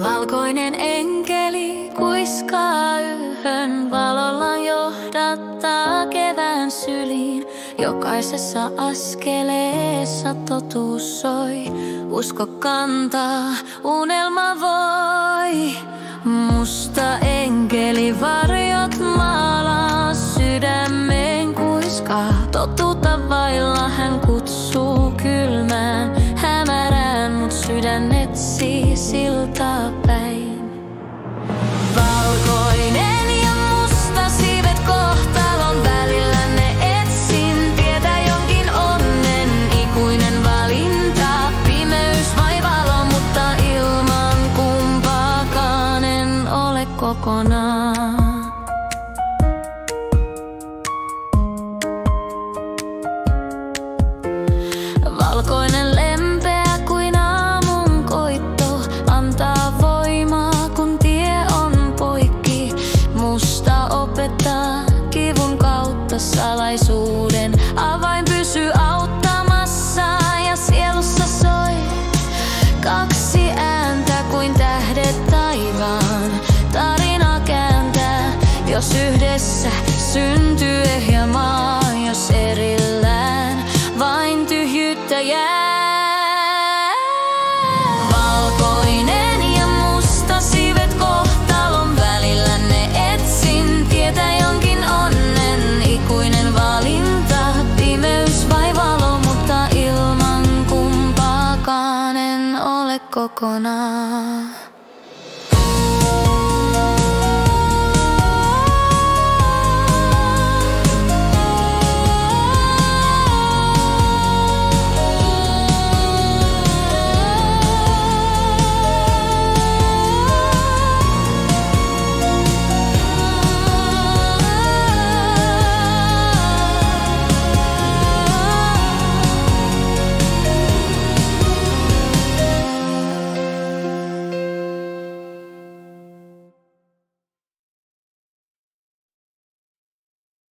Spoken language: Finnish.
Valkoinen enkeli kuiskaa yhön, valolla johdattaa kevään syliin. Jokaisessa askeleessa totuus soi, usko kantaa, unelma voi. Musta enkeli varjot maalaa, sydämeen kuiskaa. Totuutta vailla hän kutsuu kylmään, hämärään, mut sydän etsii siltaa päin. Valkoinen ja musta siivet kohtalon välillä, ne etsin tietä jonkin onnen. Ikuinen valinta, pimeys vai valo, mutta ilman kumpaakaan en ole kokonaan. Valkoinen lempeä kuin aamun koitto, antaa voimaa kun tie on poikki. Musta opettaa kivun kautta salaisuuden, avain pysyy auttamassa ja sielussa soi. Kaksi ääntä kuin tähdet taivaan, tarina kääntää, jos yhdessä syntyy ehjä maa, jos erillään vain tyhjyyttä jää. Valkoinen ja musta siivet kohtalon välillä, ne etsin tietä jonkin onnen. Ikuinen valinta, pimeys vai valo, mutta ilman kumpaakaan en ole kokonaan.